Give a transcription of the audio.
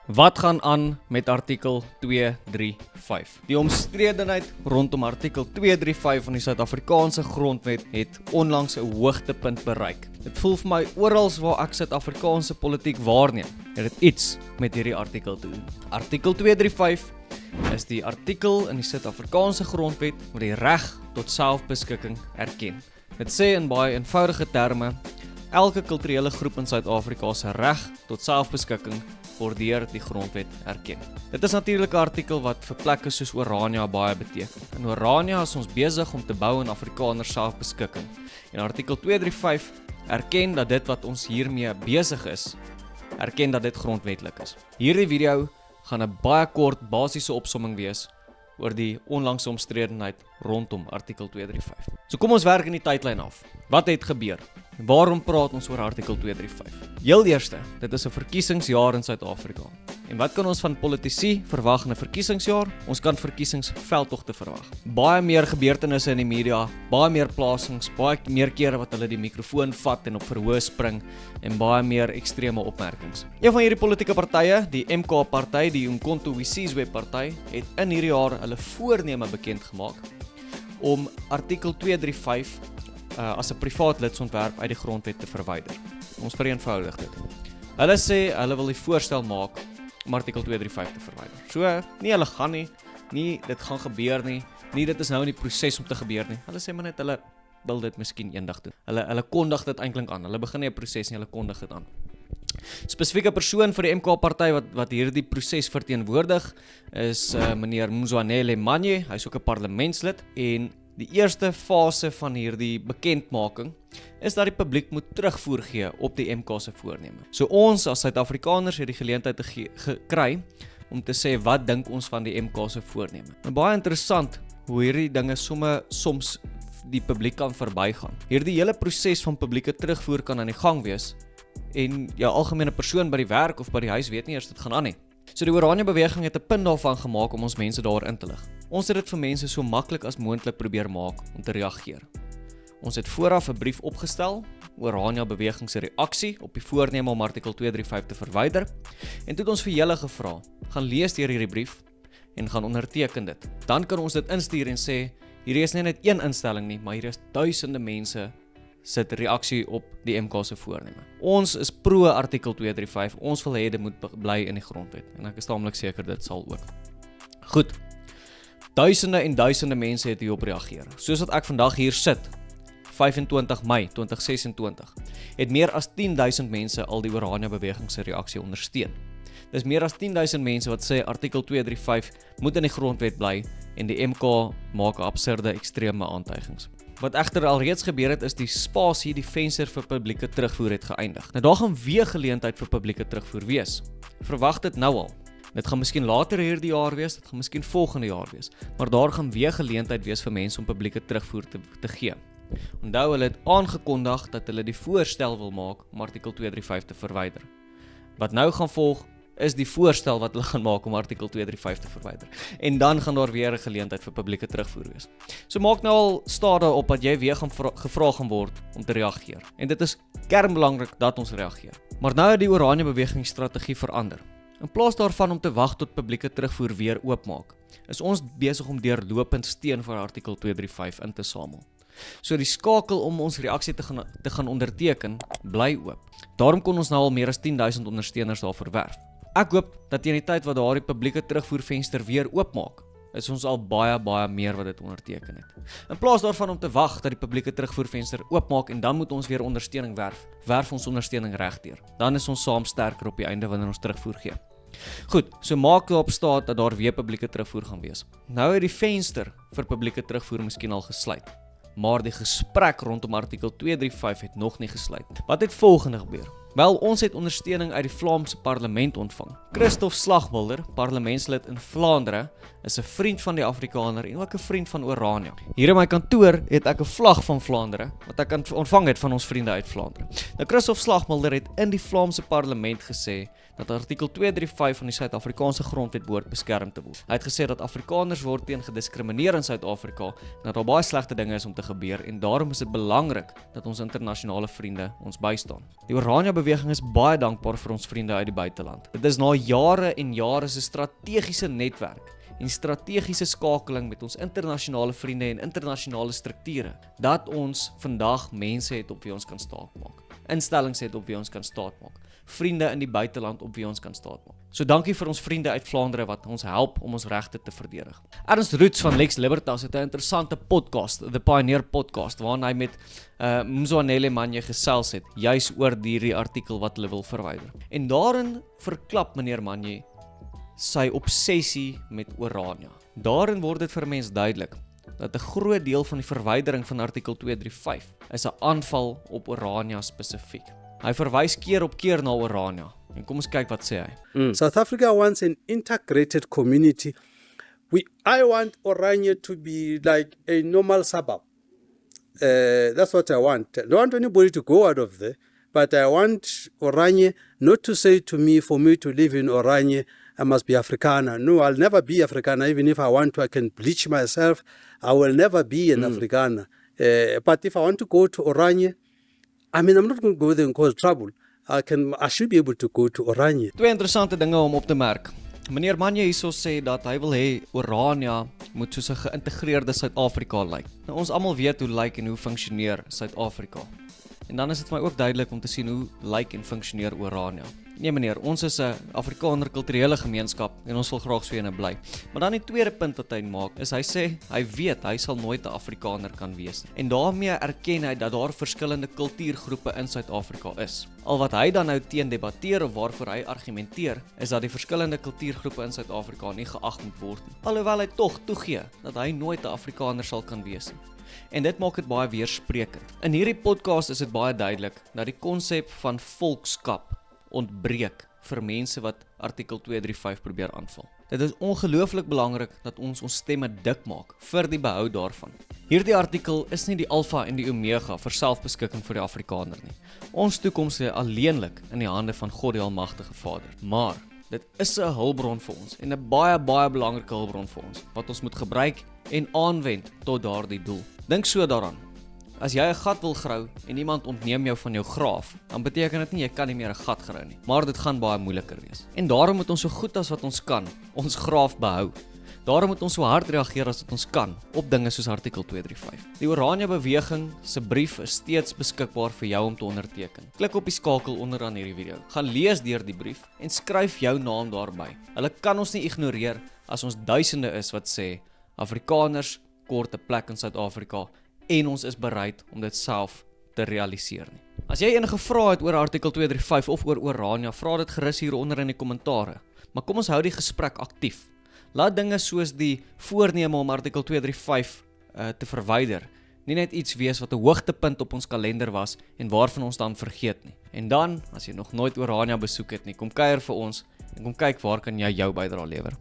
Wat gaan aan met artikel 235? Die omstredenheid rondom artikel 235 van die Suid-Afrikaanse grondwet het onlangs 'n hoogtepunt bereik. Dit voel vir my oral waar ek Suid-Afrikaanse politiek waarneem, het dit iets met hierdie artikel te doen. Artikel 235 is die artikel in die Suid-Afrikaanse grondwet wat die reg tot selfbeskikking erken. Dit sê in baie eenvoudige terme, elke kulturele groep in Suid-Afrika se reg tot selfbeskikking word deur die grondwet erken. Dit is natuurlik 'n artikel wat vir plekke soos Orania baie beteken. In Orania is ons besig om te bou in Afrikaner selfbeskikking. En artikel 235 erken dat dit wat ons hiermee besig is, erken dat dit grondwetlik is. Hierdie video gaan 'n baie kort basiese opsomming wees oor die onlangse omstredenheid rondom artikel 235. So kom ons werk in die tydlyn af. Wat het gebeur? Waarom praat ons oor artikel 235? Heel eerste, dit is 'n verkiesingsjaar in Suid-Afrika. En wat kan ons van politici verwag in 'n verkiesingsjaar? Ons kan verkiesingsveldtogte verwag. Baie meer gebeurtenisse in die media, baie meer plasings, baie meer kere wat hulle die mikrofoon vat en op verhoog spring en baie meer ekstreme opmerkings. Een van hierdie politieke partye, die MK-party, die Umkhonto we Sizwe party, het in hierdie jaar hulle voorneme bekend gemaak om artikel 235 as 'n privaat lidsontwerp uit die grondwet te verwyder. Ons vereenvoudig dit. Hulle sê hulle wil die voorstel maak om artikel 235 te verwyder. So, nie hulle gaan nie dit gaan gebeur nie dit is nou in die proses om te gebeur nie. Hulle sê maar net hulle wil dit miskien eendag doen. Hulle kondig dit eintlik aan. Hulle begin nie 'n proses nie, hulle kondig dit aan. Spesifieke persoon vir die MK-party wat hierdie proses verteenwoordig is meneer Mzwanele Manye. Hy's ook 'n parlementslid en die eerste fase van hierdie bekendmaking is dat die publiek moet terugvoer gee op die MK se voorneme. So ons as Suid-Afrikaners het die geleentheid gekry om te sê wat dink ons van die MK se voorneme. En baie interessant hoe hierdie dinge soms die publiek kan verbygaan. Hierdie hele proses van publieke terugvoer kan aan die gang wees en jou algemene persoon by die werk of by die huis weet nie eers dit gaan aan nie. So die Orania beweging het 'n punt daarvan gemaak om ons mense daar in te lig. Ons het dit vir mense so maklik as moontlik probeer maak om te reageer. Ons het vooraf 'n brief opgestel, Orania beweging se reaksie op die voorneme om artikel 235 te verwyder, en toe het ons vir julle gevra, gaan lees deur hierdie brief en gaan onderteken dit. Dan kan ons dit instuur en sê, hierdie is nie net een instelling nie, maar hier is duisende mense sit reaksie op die MK se voorneme. Ons is pro artikel 235, ons wil hê dit moet bly in die grondwet, en ek is taamlik seker dit sal ook. Goed, duisende en duisende mense het hierop reageer. Soos wat ek vandag hier sit, 25 Mei 2026, het meer as 10.000 mense al die Orania beweging se reaksie ondersteun. Dis meer as 10.000 mense wat sê artikel 235 moet in die grondwet bly en die MK maak absurde ekstreme aantuigings. Wat egter alreeds gebeur het, is die spasie, die venster vir publieke terugvoer het geëindig. Nou daar gaan weer geleentheid vir publieke terugvoer wees. Verwag dit nou al. Dit gaan miskien later hierdie jaar wees, dit gaan miskien volgende jaar wees, maar daar gaan weer geleentheid wees vir mense om publieke terugvoer te gee. Onthou, hulle het aangekondig dat hulle die voorstel wil maak om artikel 235 te verwyder. Wat nou gaan volg, is die voorstel wat hulle gaan maak om artikel 235 te verwyder. En dan gaan daar weer 'n geleentheid vir publieke terugvoer wees. So maak nou al stade op dat jy weer gevra gaan word om te reageer. En dit is kernbelangrik dat ons reageer. Maar nou het die Orania beweging strategie verander. In plaas daarvan om te wag tot publieke terugvoer weer oopmaak, is ons besig om deurlopend steun vir artikel 235 in te samel. So die skakel om ons reaksie te gaan onderteken, bly oop. Daarom kon ons nou al meer as 10.000 ondersteuners daarvoor werf. Ek hoop dat teen die tyd wat daardie publieke terugvoervenster weer oopmaak, is ons al baie meer wat dit onderteken het. In plaas daarvan om te wag dat die publieke terugvoervenster oopmaak en dan moet ons weer ondersteuning werf ons ondersteuning regdeur. Dan is ons saam sterker op die einde wanneer ons terugvoer gee. Goed, so maak daarop staat dat daar weer publieke terugvoer gaan wees. Nou het die venster vir publieke terugvoer miskien al gesluit, maar die gesprek rondom artikel 235 het nog nie gesluit. Wat het volgende gebeur? Wel, ons het ondersteuning uit die Vlaamse parlement ontvang. Christophe Slagwilder, parlementslid in Vlaandere, is 'n vriend van die Afrikaner en ook 'n vriend van Orania. Hier in my kantoor het ek 'n vlag van Vlaandere, wat ek ontvang het van ons vriende uit Vlaandere. Nou, Christophe Slagwilder het in die Vlaamse parlement gesê dat artikel 235 van die Suid-Afrikaanse grondwet behoort beskerm te word. Hy het gesê dat Afrikaners word teen gediskrimineer in Suid-Afrika en dat daar baie slegte dinge is om te gebeur en daarom is dit belangrik dat ons internasionale vriende ons bystaan. Die Orania Beweging is baie dankbaar vir ons vriende uit die buiteland. Dit is na jare en jare se strategiese netwerk en strategiese skakeling met ons internasionale vriende en internasionale strukture, dat ons vandag mense het op wie ons kan staatmaak. Instellings het op wie ons kan staatmaak. Vriende in die buiteland op wie ons kan staatmaak. So dankie vir ons vriende uit Vlaandere wat ons help om ons regte te verdedig. Ernst Roots van Lex Libertas het 'n interessante podcast, The Pioneer Podcast, waarin hy met Mzwanele Manye gesels het, juis oor die artikel wat hulle wil verwyder. En daarin verklap meneer Manye sy obsessie met Orania. Daarin word dit vir mens duidelik dat 'n groot deel van die verwydering van artikel 235 is 'n aanval op Orania spesifiek. Hy verwys keer op keer na Orania. En kom ons kyk wat sê hy. South Africa wants an integrated community. I want Oranje to be like a normal suburb. That's what I want. I don't want anybody to go out of there, but I want Oranje not to say to me, for me to live in Oranje, I must be Afrikaner. No, I'll never be Afrikaner. Even if I want to, I can bleach myself. I will never be an Afrikaner. But if I want to go to Oranje, I'm not going to go there and cause trouble. I should be able to go to Oranje. Twee interessante dinge om op te merk. Meneer Manye hierso sê dat hy wil hê Orania moet soos 'n geïntegreerde Suid-Afrika lyk. Nou ons almal weet hoe lyk en hoe funksioneer Suid-Afrika. En dan is dit vir my ook duidelik om te sien hoe lyk en funksioneer Orania. Nee meneer, ons is 'n Afrikaner kulturele gemeenskap en ons wil graag so ene bly. Maar dan die tweede punt wat hy maak, is hy sê hy weet hy sal nooit 'n Afrikaner kan wees nie. En daarmee erken hy dat daar verskillende kultuurgroepe in Suid-Afrika is. Al wat hy dan nou teen debatteer of waarvoor hy argumenteer, is dat die verskillende kultuurgroepe in Suid-Afrika nie geag moet word nie. Alhoewel hy tog toegee dat hy nooit 'n Afrikaner sal kan wees nie. En dit maak dit baie weersprekend. In hierdie podcast is dit baie duidelik dat die konsep van volkskap ontbreek vir mense wat artikel 235 probeer aanval. Dit is ongelooflik belangrik dat ons stemme dik maak vir die behou daarvan. Hierdie artikel is nie die alfa en die omega vir selfbeskikking vir die Afrikaner nie. Ons toekoms lê alleenlik in die hande van God die Almagtige Vader. Maar dit is 'n hulpbron vir ons en 'n baie belangrike hulpbron vir ons wat ons moet gebruik en aanwend tot daardie doel. Dink so daaraan. As jy 'n gat wil grou en iemand ontneem jou van jou graaf, dan beteken dit nie jy kan nie meer 'n gat grou nie, maar dit gaan baie moeiliker wees. En daarom moet ons so goed as wat ons kan ons graaf behou. Daarom moet ons so hard reageer as wat ons kan op dinge soos artikel 235. Die Oranje Beweging se brief is steeds beskikbaar vir jou om te onderteken. Klik op die skakel onderaan hierdie video. Gaan lees deur die brief en skryf jou naam daarby. Hulle kan ons nie ignoreer as ons duisende is wat sê Afrikaners kort 'n plek in Suid-Afrika en ons is bereid om dit self te realiseer nie. As jy enige vrae het oor artikel 235 of oor Orania, vra dit gerus hier onder in die kommentare. Maar kom ons hou die gesprek aktief. Laat dinge soos die voorneme om artikel 235 te verwyder nie net iets wees wat 'n hoogtepunt op ons kalender was en waarvan ons dan vergeet nie. En dan, as jy nog nooit Orania besoek het nie, kom kuier vir ons en kom kyk waar kan jy jou bydrae lewer.